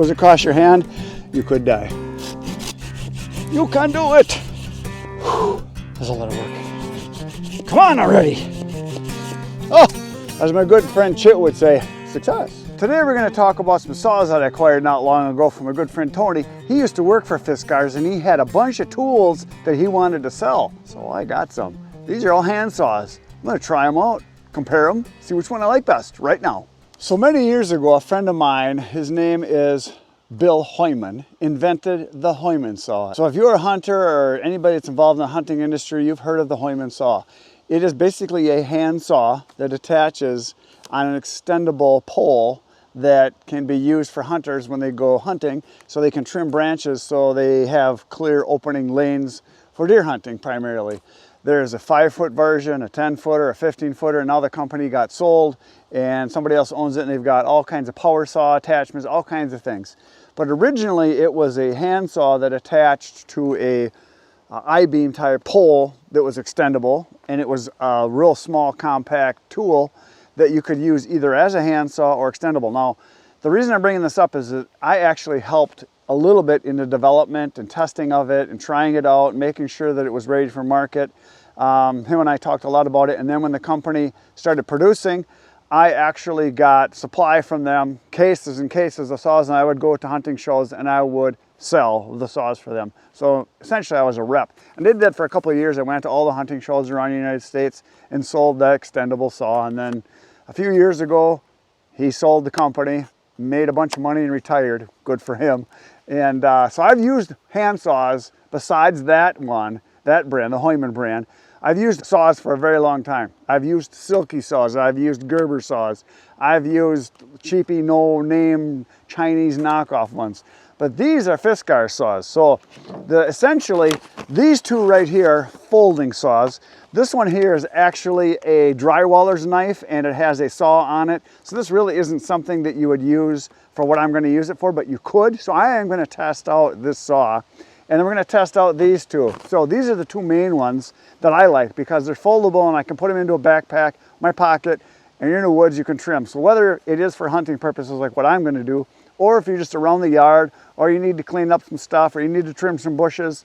goes across your hand, you could die. You can do it. Whew. That's a lot of work. Come on already. Oh, as my good friend Chit would say, success. Today we're going to talk about some saws that I acquired not long ago from my good friend Tony. He used to work for Fiskars and he had a bunch of tools that he wanted to sell. So I got some. These are all hand saws. I'm going to try them out, compare them, see which one I like best right now. So many years ago, a friend of mine, his name is Bill Hyman, invented the Hyman saw. So if you're a hunter or anybody that's involved in the hunting industry, you've heard of the Hyman saw. It is basically a hand saw that attaches on an extendable pole that can be used for hunters when they go hunting, so they can trim branches so they have clear opening lanes for deer hunting primarily. There's a 5-foot version, a 10-footer, a 15-footer, and now the company got sold and somebody else owns it, and they've got all kinds of power saw attachments, all kinds of things. But originally it was a hand saw that attached to a I-beam type pole that was extendable, and it was a real small compact tool that you could use either as a hand saw or extendable. Now, the reason I'm bringing this up is that I actually helped a little bit in the development and testing of it and trying it out, making sure that it was ready for market. Him and I talked a lot about it, and then when the company started producing, I actually got supply from them, cases and cases of saws, and I would go to hunting shows and I would sell the saws for them. So essentially I was a rep. And did that for a couple of years. I went to all the hunting shows around the United States and sold that extendable saw. And then a few years ago, he sold the company, made a bunch of money and retired. Good for him. And so I've used hand saws besides that one, that brand, the Hyman brand. I've used saws for a very long time. I've used silky saws, I've used Gerber saws, I've used cheapy, no-name Chinese knockoff ones. But these are Fiskars saws. So essentially, these two right here, folding saws. This one here is actually a drywaller's knife and it has a saw on it. So this really isn't something that you would use for what I'm going to use it for, but you could. So I am going to test out this saw. And then we're going to test out these two. So these are the two main ones that I like because they're foldable and I can put them into a backpack, my pocket, and you're in the woods, you can trim. So whether it is for hunting purposes like what I'm going to do, or if you're just around the yard, or you need to clean up some stuff, or you need to trim some bushes,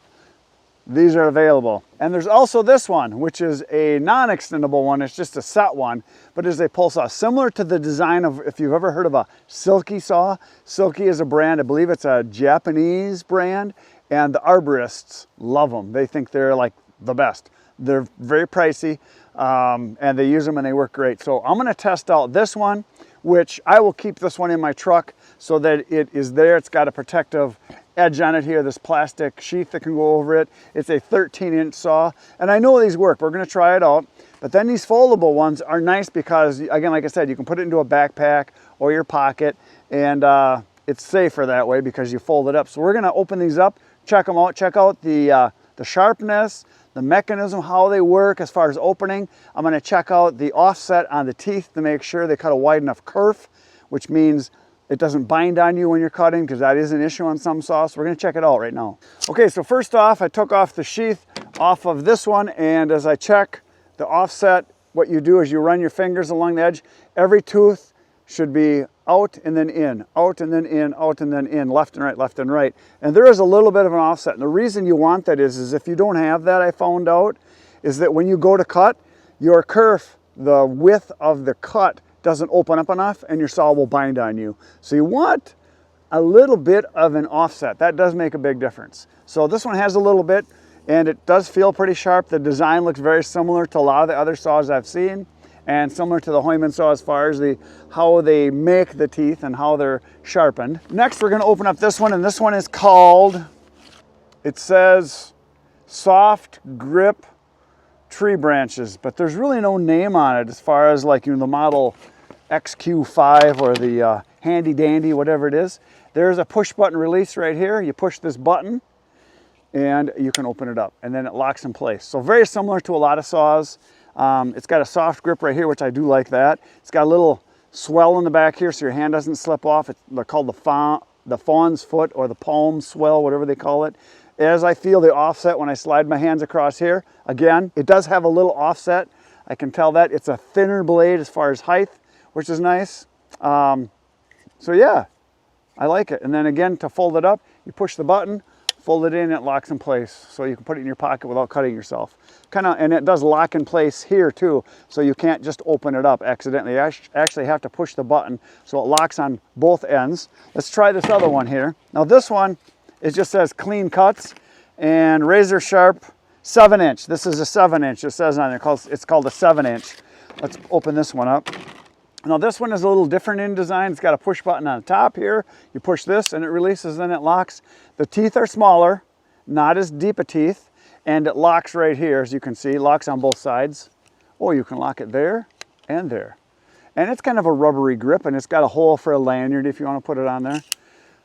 these are available. And there's also this one, which is a non-extendable one. It's just a set one, but it's a pull saw. Similar to the design of, if you've ever heard of a silky saw. Silky is a brand, I believe it's a Japanese brand, and the arborists love them. They think they're like the best. They're very pricey, and they use them and they work great. So I'm gonna test out this one, which I will keep this one in my truck so that it is there. It's got a protective edge on it here, this plastic sheath that can go over it. It's a 13-inch saw, and I know these work. We're gonna try it out. But then these foldable ones are nice because, again, like I said, you can put it into a backpack or your pocket, and it's safer that way because you fold it up. So we're gonna open these up, check them out, check out the sharpness, the mechanism, how they work as far as opening. I'm gonna check out the offset on the teeth to make sure they cut a wide enough kerf, which means it doesn't bind on you when you're cutting, because that is an issue on some saws. So we're gonna check it out right now. Okay, so first off, I took off the sheath off of this one, and as I check the offset, what you do is you run your fingers along the edge. Every tooth should be out and then in, out and then in, out and then in, left and right, left and right. And there is a little bit of an offset. And the reason you want that is if you don't have that, I found out, is that when you go to cut, your kerf, the width of the cut doesn't open up enough and your saw will bind on you. So you want a little bit of an offset. That does make a big difference. So this one has a little bit and it does feel pretty sharp. The design looks very similar to a lot of the other saws I've seen, and similar to the Hyman saw as far as how they make the teeth and how they're sharpened. Next, we're gonna open up this one, and this one is called, it says soft grip tree branches, but there's really no name on it as far as like, the model XQ5 or the handy dandy, whatever it is. There's a push button release right here. You push this button and you can open it up and then it locks in place. So very similar to a lot of saws. It's got a soft grip right here, which I do like that. It's got a little swell in the back here so your hand doesn't slip off. They're called the fawn's foot or the palm swell, whatever they call it. As I feel the offset when I slide my hands across here, again, it does have a little offset. I can tell that. It's a thinner blade as far as height, which is nice. So yeah, I like it. And then again, to fold it up, you push the button, fold it in, it locks in place. So you can put it in your pocket without cutting yourself. And it does lock in place here too, so you can't just open it up accidentally. You actually have to push the button so it locks on both ends. Let's try this other one here. Now this one, it just says clean cuts and razor sharp 7-inch. This is a 7-inch, it says on it. It's called a 7-inch. Let's open this one up. Now this one is a little different in design. It's got a push button on the top here. You push this and it releases, then it locks. The teeth are smaller, not as deep a teeth, and it locks right here, as you can see. It locks on both sides. Or you can lock it there and there. And it's kind of a rubbery grip, and it's got a hole for a lanyard if you want to put it on there.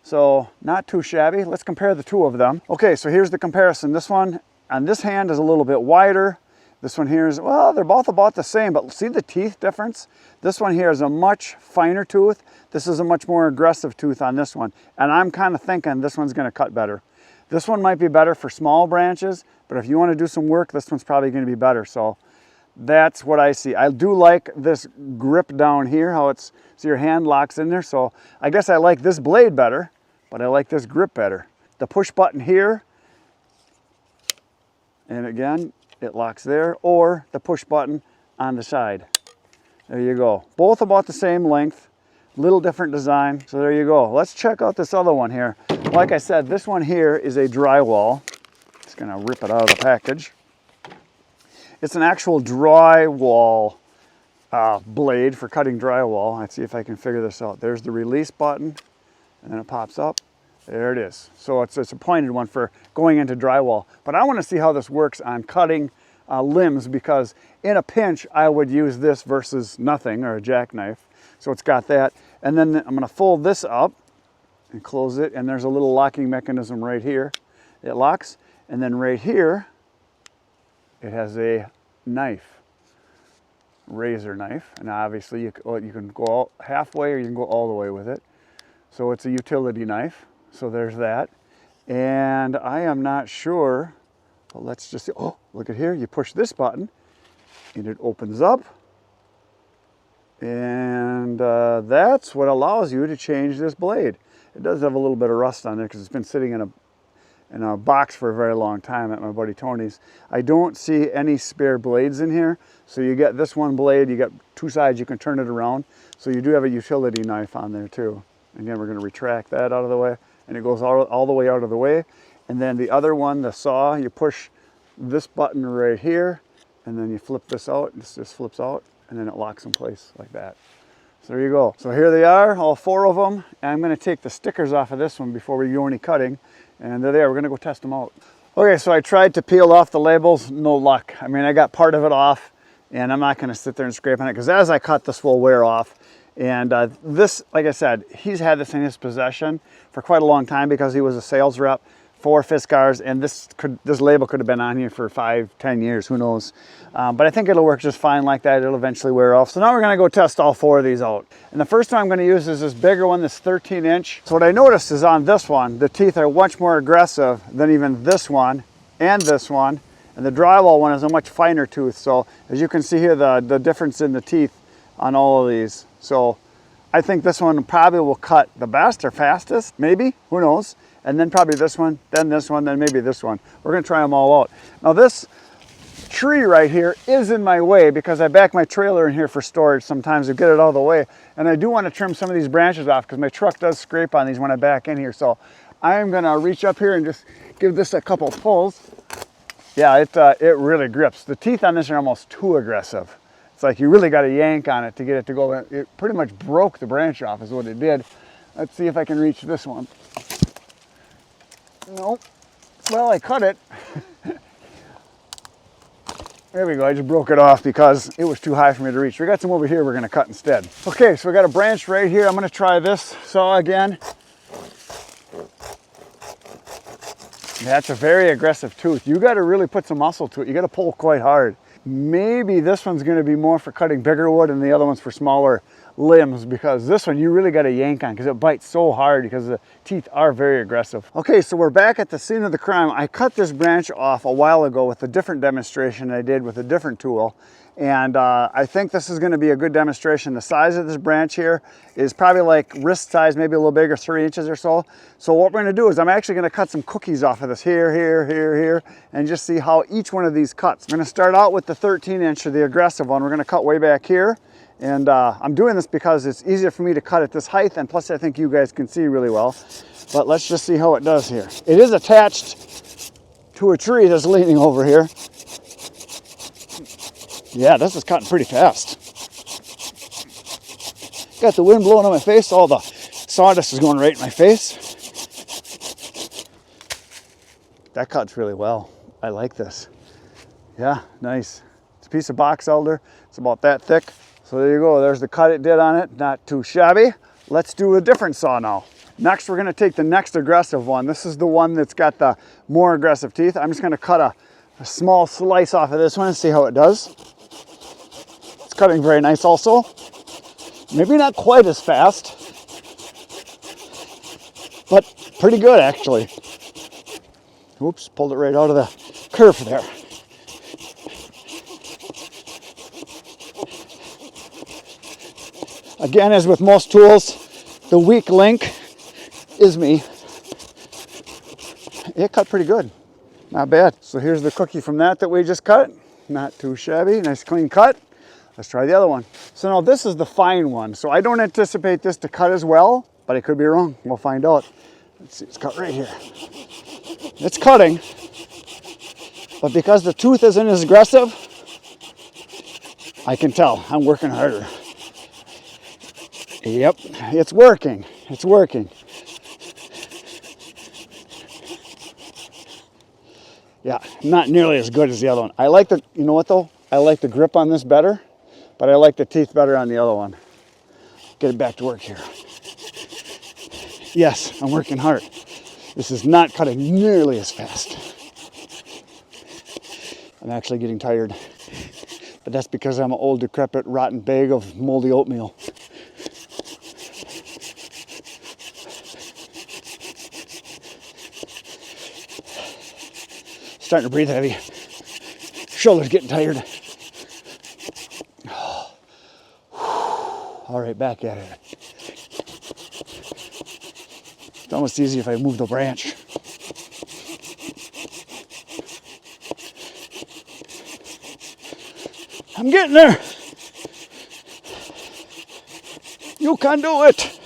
So not too shabby. Let's compare the two of them. Okay, so here's the comparison. This one on this hand is a little bit wider. This one here is, well, they're both about the same, but see the teeth difference? This one here is a much finer tooth. This is a much more aggressive tooth on this one. And I'm kind of thinking this one's gonna cut better. This one might be better for small branches, but if you want to do some work, this one's probably going to be better. So that's what I see. I do like this grip down here, how it's, so your hand locks in there. So I guess I like this blade better, but I like this grip better. The push button here, and again, it locks there, or the push button on the side. There you go. Both about the same length, little different design. So there you go. Let's check out this other one here. Like I said, this one here is a drywall. Just gonna rip it out of the package. It's an actual drywall blade for cutting drywall. Let's see if I can figure this out. There's the release button, and then it pops up. There it is. So it's a pointed one for going into drywall. But I want to see how this works on cutting limbs, because in a pinch, I would use this versus nothing, or a jackknife. So it's got that. And then I'm going to fold this up and close it, and there's a little locking mechanism right here. It locks, and then right here, it has a knife, razor knife, and obviously you can go halfway or you can go all the way with it. So it's a utility knife, so there's that. And I am not sure, but let's just see. Oh, look at here, you push this button, and it opens up. And that's what allows you to change this blade. It does have a little bit of rust on there because it's been sitting in a box for a very long time at my buddy Tony's. I don't see any spare blades in here. So you get this one blade, you got two sides, you can turn it around. So you do have a utility knife on there too. Again, we're gonna retract that out of the way, and it goes all the way out of the way. And then the other one, the saw, you push this button right here, and then you flip this out, this just flips out, and then it locks in place like that. So there you go. So here they are, all four of them. And I'm gonna take the stickers off of this one before we do any cutting. And there they are, we're gonna go test them out. Okay, so I tried to peel off the labels, no luck. I mean, I got part of it off, and I'm not gonna sit there and scrape on it, because as I cut, this will wear off. And this, like I said, he's had this in his possession for quite a long time because he was a sales rep for Fiskars, and this label could have been on here for 5-10 years, who knows. But I think it'll work just fine like that. It'll eventually wear off. So now we're gonna go test all four of these out. And the first one I'm gonna use is this bigger one, this 13-inch. So what I noticed is on this one, the teeth are much more aggressive than even this one and this one. And the drywall one is a much finer tooth. So as you can see here, the difference in the teeth on all of these. So I think this one probably will cut the best or fastest, maybe, who knows. And then probably this one, then maybe this one. We're gonna try them all out. Now this tree right here is in my way because I back my trailer in here for storage sometimes to get it out of the way. And I do want to trim some of these branches off because my truck does scrape on these when I back in here. So I'm gonna reach up here and just give this a couple pulls. Yeah, it really grips. The teeth on this are almost too aggressive. It's like you really got to yank on it to get it to go. It pretty much broke the branch off is what it did. Let's see if I can reach this one. Nope. Well, I cut it. There we go, I just broke it off because it was too high for me to reach. We got some over here we're gonna cut instead. Okay, so we got a branch right here. I'm gonna try this saw again. That's a very aggressive tooth. You gotta really put some muscle to it. You gotta pull quite hard. Maybe this one's gonna be more for cutting bigger wood and the other one's for smaller limbs, because this one you really got to yank on because it bites so hard because the teeth are very aggressive. Okay, so we're back at the scene of the crime. I cut this branch off a while ago with a different demonstration I did with a different tool. And I think this is going to be a good demonstration. The size of this branch here is probably like wrist size, maybe a little bigger, 3 inches or so. So what we're going to do is I'm actually going to cut some cookies off of this here, and just see how each one of these cuts. I'm going to start out with the 13-inch or the aggressive one. We're going to cut way back here. And I'm doing this because it's easier for me to cut at this height, and plus I think you guys can see really well. But let's just see how it does here. It is attached to a tree that's leaning over here. Yeah, this is cutting pretty fast. Got the wind blowing on my face. All the sawdust is going right in my face. That cuts really well. I like this. Yeah, nice. It's a piece of box elder. It's about that thick. So there you go. There's the cut it did on it. Not too shabby. Let's do a different saw now. Next, we're going to take the next aggressive one. This is the one that's got the more aggressive teeth. I'm just going to cut a small slice off of this one and see how it does. It's cutting very nice also. Maybe not quite as fast, but pretty good actually. Oops, pulled it right out of the curve there. Again, as with most tools, the weak link is me. It cut pretty good. Not bad. So here's the cookie from that we just cut. Not too shabby, nice clean cut. Let's try the other one. So now this is the fine one. So I don't anticipate this to cut as well, but I could be wrong. We'll find out. Let's see, it's cut right here. It's cutting, but because the tooth isn't as aggressive, I can tell I'm working harder. Yep, it's working. It's working. Yeah, not nearly as good as the other one. I like the, you know what though? I like the grip on this better, but I like the teeth better on the other one. Get it back to work here. Yes, I'm working hard. This is not cutting nearly as fast. I'm actually getting tired, but that's because I'm an old, decrepit, rotten bag of moldy oatmeal. Starting to breathe heavy. Shoulders getting tired. All right, back at it. It's almost easy if I move the branch. I'm getting there. You can do it.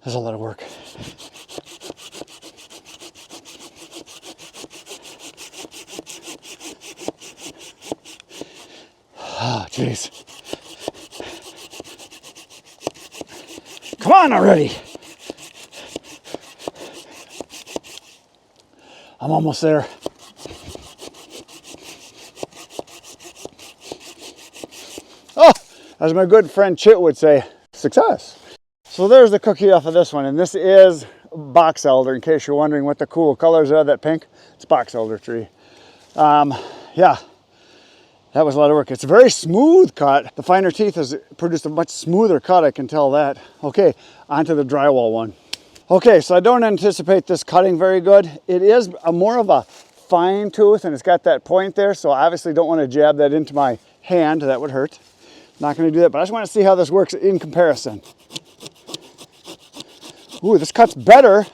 There's a lot of work. Ah, jeez. Come on already. I'm almost there. Oh, as my good friend Chit would say, success. So there's the cookie off of this one, and this is box elder, in case you're wondering what the cool colors are, that pink. It's box elder tree. Yeah, that was a lot of work. It's a very smooth cut. The finer teeth has produced a much smoother cut, I can tell that. Okay, onto the drywall one. Okay, so I don't anticipate this cutting very good. It is more of a fine tooth, and it's got that point there, so I obviously don't want to jab that into my hand. That would hurt. Not going to do that, but I just want to see how this works in comparison. Ooh, this cuts better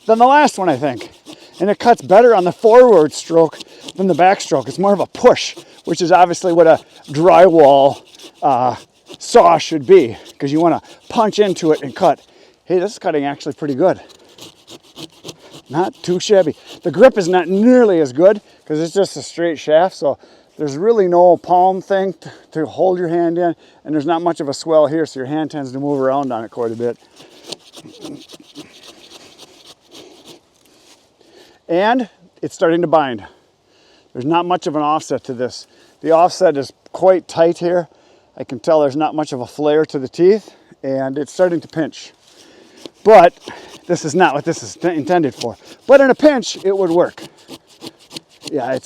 than the last one, I think. And it cuts better on the forward stroke than the back stroke. It's more of a push, which is obviously what a drywall saw should be, because you want to punch into it and cut. Hey, this is cutting actually pretty good. Not too shabby. The grip is not nearly as good because it's just a straight shaft, so there's really no palm thing to hold your hand in, and there's not much of a swell here, so your hand tends to move around on it quite a bit. And it's starting to bind. There's not much of an offset to this. The offset is quite tight here. I can tell there's not much of a flare to the teeth, and it's starting to pinch. But this is not what this is intended for. But in a pinch, it would work. Yeah,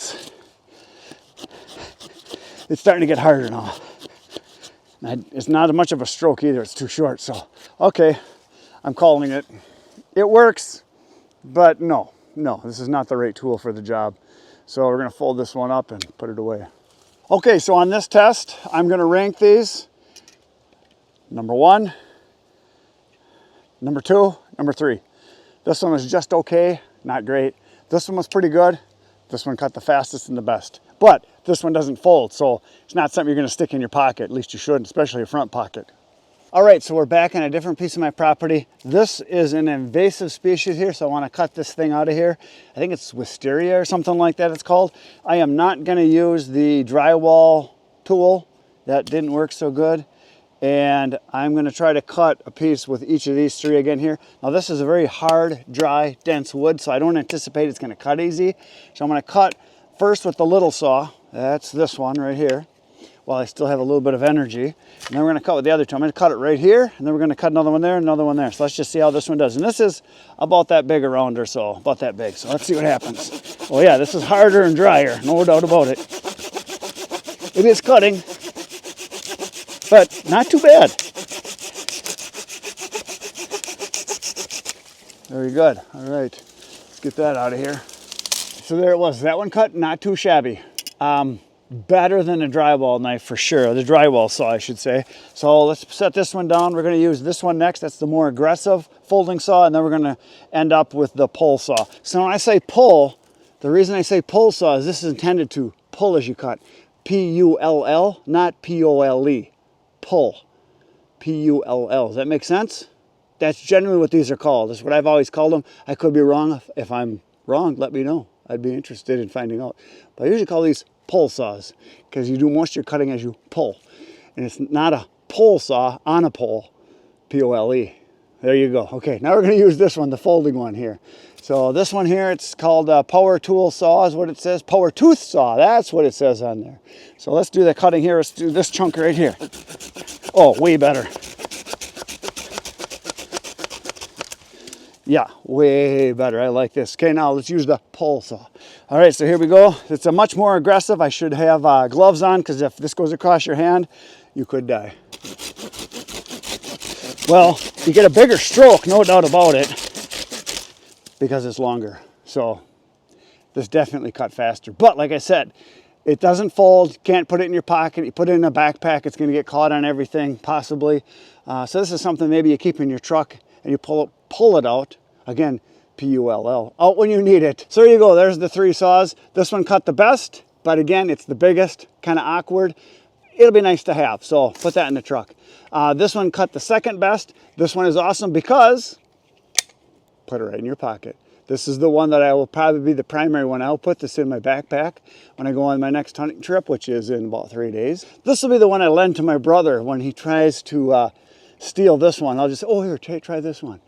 it's starting to get harder now. It's not much of a stroke either, it's too short. So, okay, I'm calling it. It works, but no, this is not the right tool for the job. So we're gonna fold this one up and put it away. Okay, so on this test, I'm gonna rank these. Number 1, number 2, number 3. This one was just okay, not great. This one was pretty good. This one cut the fastest and the best. But this one doesn't fold, so it's not something you're gonna stick in your pocket. At least you shouldn't, especially your front pocket. All right, so we're back on a different piece of my property. This is an invasive species here, so I wanna cut this thing out of here. I think it's wisteria or something like that it's called. I am not gonna use the drywall tool. That didn't work so good. And I'm gonna try to cut a piece with each of these 3 again here. Now this is a very hard, dry, dense wood, so I don't anticipate it's gonna cut easy. So I'm gonna cut first with the little saw. That's this one right here, while I still have a little bit of energy. And then we're gonna cut with the other 2. I'm gonna cut it right here, and then we're gonna cut another one there, another one there. So let's just see how this one does. And this is about that big around or so, about that big. So let's see what happens. Oh yeah, this is harder and drier, no doubt about it. It is cutting, but not too bad. Very good. All right, let's get that out of here. So there it was. That one cut, not too shabby. Better than a drywall knife for sure, the drywall saw I should say. So let's set this one down. We're gonna use this one next. That's the more aggressive folding saw, and then we're gonna end up with the pull saw. So when I say pull, the reason I say pull saw is this is intended to pull as you cut. P-U-L-L, not P-O-L-E. Pull. P-U-L-L. Does that make sense? That's generally what these are called. That's what I've always called them. I could be wrong. If I'm wrong, let me know. I'd be interested in finding out. But I usually call these pull saws because you do most of your cutting as you pull. And it's not a pull saw on a pole. P-O-L-E. There you go. Okay, now we're going to use this one, the folding one here. So this one here, it's called a power tool saw is what it says. Power tooth saw, that's what it says on there. So let's do the cutting here. Let's do this chunk right here. Oh, way better. Yeah, way better. I like this. Okay, now let's use the pull saw. All right, so here we go. It's a much more aggressive. I should have gloves on because if this goes across your hand, you could die. Well, you get a bigger stroke, no doubt about it, because it's longer. So this definitely cut faster. But like I said, it doesn't fold. You can't put it in your pocket. You put it in a backpack, it's going to get caught on everything, possibly. So this is something maybe you keep in your truck and you pull it out. Again, P-U-L-L, out when you need it. So there you go. There's the 3 saws. This one cut the best, but again, it's the biggest, kind of awkward. It'll be nice to have, so put that in the truck. This one cut the second best. This one is awesome because, put it right in your pocket. This is the one that I will probably be the primary one. I'll put this in my backpack when I go on my next hunting trip, which is in about 3 days. This will be the one I lend to my brother when he tries to steal this one. I'll just say, oh, here, try this one.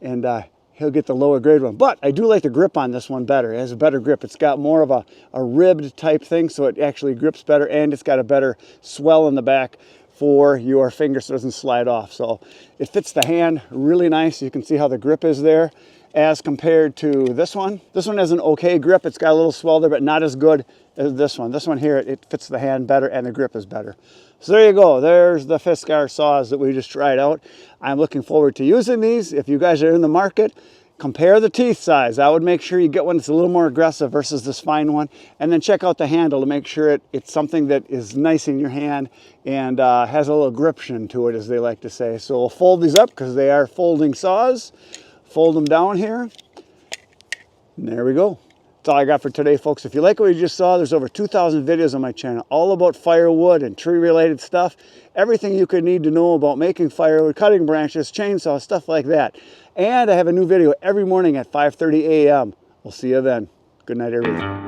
And he'll get the lower grade one. But I do like the grip on this one better. It has a better grip. It's got more of a ribbed type thing, so it actually grips better, and it's got a better swell in the back for your finger so it doesn't slide off. So it fits the hand really nice. You can see how the grip is there as compared to this one. This one has an okay grip. It's got a little swell there, but not as good as this one. This one here, it fits the hand better and the grip is better. So there you go. There's the Fiskars saws that we just tried out. I'm looking forward to using these. If you guys are in the market, compare the teeth size. I would make sure you get one that's a little more aggressive versus this fine one. And then check out the handle to make sure it's something that is nice in your hand and has a little gription to it, as they like to say. So we'll fold these up because they are folding saws. Fold them down here. And there we go. That's all I got for today, folks. If you like what you just saw, there's over 2,000 videos on my channel, all about firewood and tree-related stuff. Everything you could need to know about making firewood, cutting branches, chainsaws, stuff like that. And I have a new video every morning at 5:30 a.m. We'll see you then. Good night, everybody.